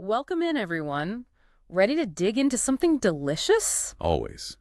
Welcome in, everyone. Ready to dig into something delicious? Always.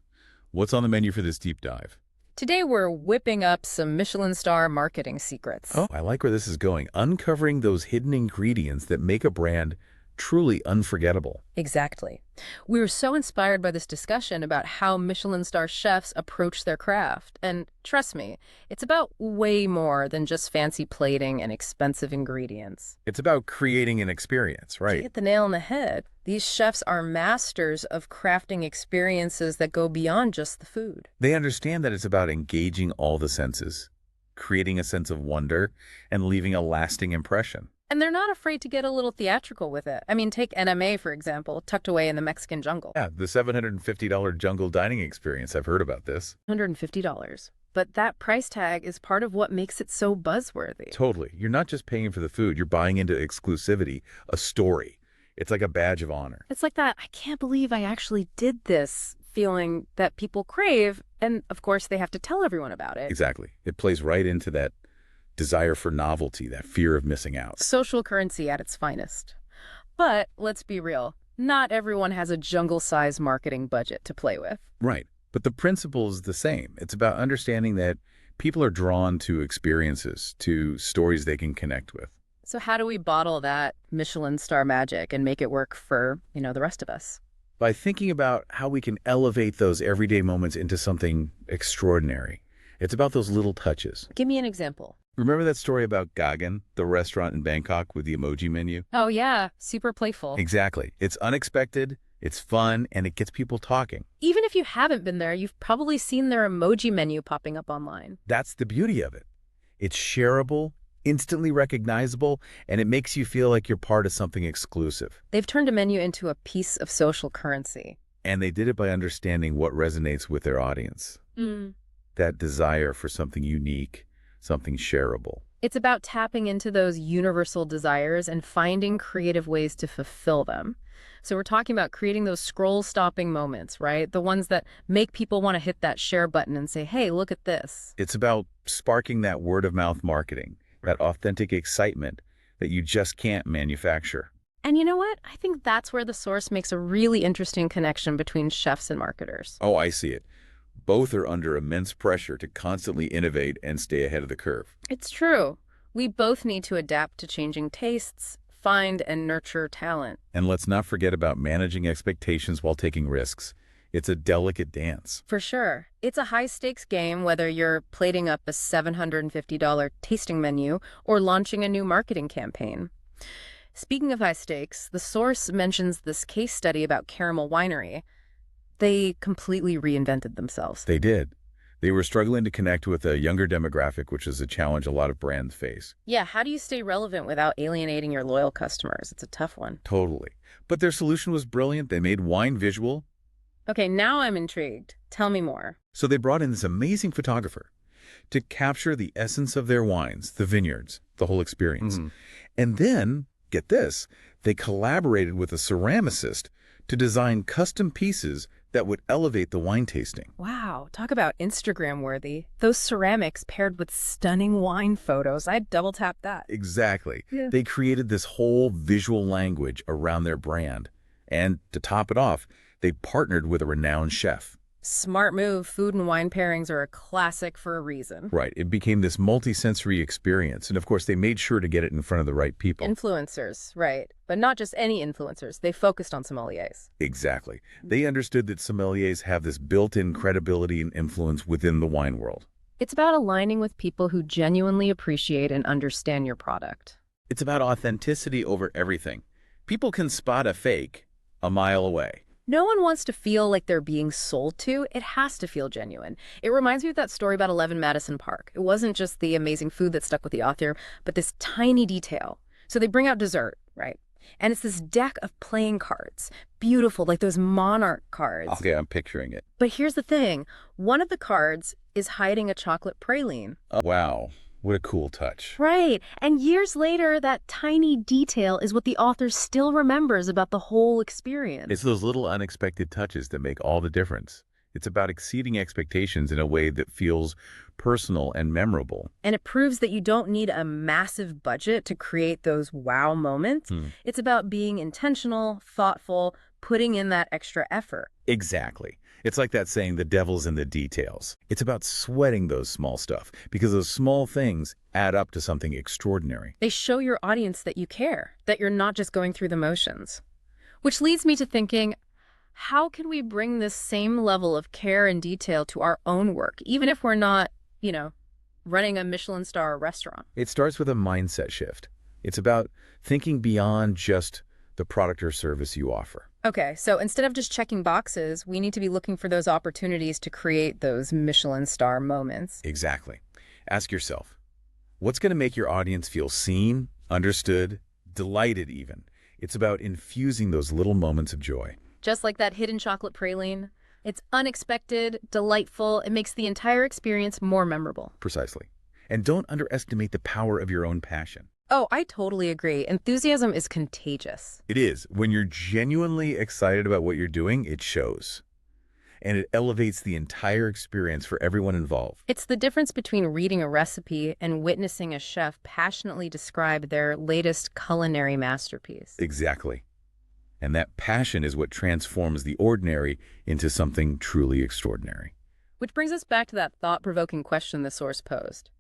What's on the menu for this deep dive? Today, we're whipping up some Michelin star marketing secrets. Oh, I like where this is going. Uncovering those hidden ingredients that make a brand truly unforgettable. Exactly. We were so inspired by this discussion about how Michelin star chefs approach their craft. And trust me, it's about way more than just fancy plating and expensive ingredients. It's about creating an experience, You right? hit the nail on the head. These chefs are masters of crafting experiences that go beyond just the food. They understand that it's about engaging all the senses, creating a sense of wonder, and leaving a lasting impression. And they're not afraid to get a little theatrical with it. I mean, take NMA, for example, tucked away in the Mexican jungle. Yeah, the $750 jungle dining experience. I've heard about this. $150. But that price tag is part of what makes it so buzzworthy. Totally. You're not just paying for the food, you're buying into exclusivity, a story. It's like a badge of honor. It's like that, I can't believe I actually did this feeling that people crave. And of course, they have to tell everyone about it. Exactly. It plays right into that desire for novelty, that fear of missing out. Social currency at its finest. But let's be real, not everyone has a jungle-sized marketing budget to play with. Right. But the principle is the same. It's about understanding that people are drawn to experiences, to stories they can connect with. So how do we bottle that Michelin star magic and make it work for, the rest of us? By thinking about how we can elevate those everyday moments into something extraordinary. It's about those little touches. Give me an example. Remember that story about Gagan, the restaurant in Bangkok with the emoji menu? Oh, yeah. Super playful. Exactly. It's unexpected, it's fun, and it gets people talking. Even if you haven't been there, you've probably seen their emoji menu popping up online. That's the beauty of it. It's shareable, instantly recognizable, and it makes you feel like you're part of something exclusive. They've turned a menu into a piece of social currency. And they did it by understanding what resonates with their audience. That desire for something unique, something shareable. It's about tapping into those universal desires and finding creative ways to fulfill them. So we're talking about creating those scroll-stopping moments, right? The ones that make people want to hit that share button and say, hey, look at this. It's about sparking that word-of-mouth marketing, that authentic excitement that you just can't manufacture. And you know what? I think that's where the source makes a really interesting connection between chefs and marketers. Oh, I see it. Both are under immense pressure to constantly innovate and stay ahead of the curve. It's true. We both need to adapt to changing tastes, find and nurture talent. And let's not forget about managing expectations while taking risks. It's a delicate dance. For sure. It's a high-stakes game, whether you're plating up a $750 tasting menu or launching a new marketing campaign. Speaking of high stakes, the source mentions this case study about Caramel Winery. They completely reinvented themselves. They did. They were struggling to connect with a younger demographic, which is a challenge a lot of brands face. Yeah, how do you stay relevant without alienating your loyal customers? It's a tough one. Totally. But their solution was brilliant. They made wine visual. Okay, now I'm intrigued. Tell me more. So they brought in this amazing photographer to capture the essence of their wines, the vineyards, the whole experience. And then, get this, they collaborated with a ceramicist to design custom pieces that would elevate the wine tasting. Wow, talk about Instagram worthy. Those ceramics paired with stunning wine photos. I'd double tap that. Exactly. Yeah. They created this whole visual language around their brand. And to top it off, they partnered with a renowned chef. Smart move. Food and wine pairings are a classic for a reason. Right. It became this multi-sensory experience. And of course, they made sure to get it in front of the right people. Influencers, right. But not just any influencers. They focused on sommeliers. Exactly. They understood that sommeliers have this built-in credibility and influence within the wine world. It's about aligning with people who genuinely appreciate and understand your product. It's about authenticity over everything. People can spot a fake a mile away. No one wants to feel like they're being sold to. It has to feel genuine. It reminds me of that story about 11 Madison Park. It wasn't just the amazing food that stuck with the author, but this tiny detail. So they bring out dessert, right? And it's this deck of playing cards. Beautiful, like those monarch cards. Okay, I'm picturing it. But here's the thing. One of the cards is hiding a chocolate praline. Oh, wow. What a cool touch. Right. And years later, that tiny detail is what the author still remembers about the whole experience. It's those little unexpected touches that make all the difference. It's about exceeding expectations in a way that feels personal and memorable. And it proves that you don't need a massive budget to create those wow moments. It's about being intentional, thoughtful, putting in that extra effort. Exactly. It's like that saying, the devil's in the details. It's about sweating those small stuff because those small things add up to something extraordinary. They show your audience that you care, that you're not just going through the motions. Which leads me to thinking, how can we bring this same level of care and detail to our own work, even if we're not, running a Michelin star restaurant? It starts with a mindset shift. It's about thinking beyond just the product or service you offer. Okay, so instead of just checking boxes, we need to be looking for those opportunities to create those Michelin star moments. Exactly. Ask yourself, what's going to make your audience feel seen, understood, delighted even? It's about infusing those little moments of joy. Just like that hidden chocolate praline. It's unexpected, delightful. It makes the entire experience more memorable. Precisely. And don't underestimate the power of your own passion. Oh, I totally agree. Enthusiasm is contagious. It is. When you're genuinely excited about what you're doing, it shows. And it elevates the entire experience for everyone involved. It's the difference between reading a recipe and witnessing a chef passionately describe their latest culinary masterpiece. Exactly. And that passion is what transforms the ordinary into something truly extraordinary. Which brings us back to that thought-provoking question the source posed.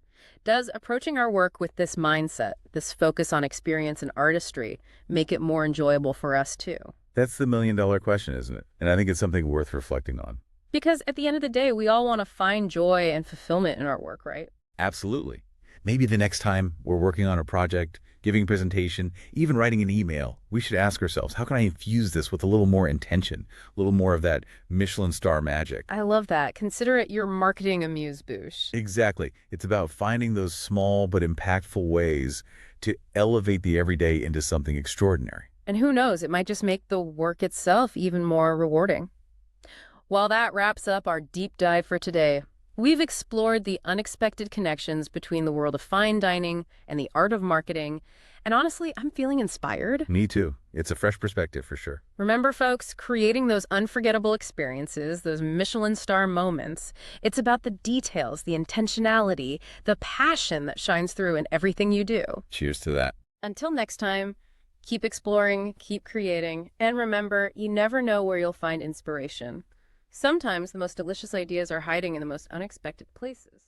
Does approaching our work with this mindset, this focus on experience and artistry, make it more enjoyable for us too? That's the million-dollar question, isn't it? And I think it's something worth reflecting on. Because at the end of the day, we all want to find joy and fulfillment in our work, right? Absolutely. Maybe the next time we're working on a project, giving a presentation, even writing an email, we should ask ourselves, how can I infuse this with a little more intention, a little more of that Michelin star magic? I love that. Consider it your marketing amuse-bouche. Exactly. It's about finding those small but impactful ways to elevate the everyday into something extraordinary. And who knows, it might just make the work itself even more rewarding. Well, that wraps up our deep dive for today. We've explored the unexpected connections between the world of fine dining and the art of marketing. And honestly, I'm feeling inspired. Me too. It's a fresh perspective for sure. Remember, folks, creating those unforgettable experiences, those Michelin star moments, it's about the details, the intentionality, the passion that shines through in everything you do. Cheers to that. Until next time, keep exploring, keep creating, and remember, you never know where you'll find inspiration. Sometimes the most delicious ideas are hiding in the most unexpected places.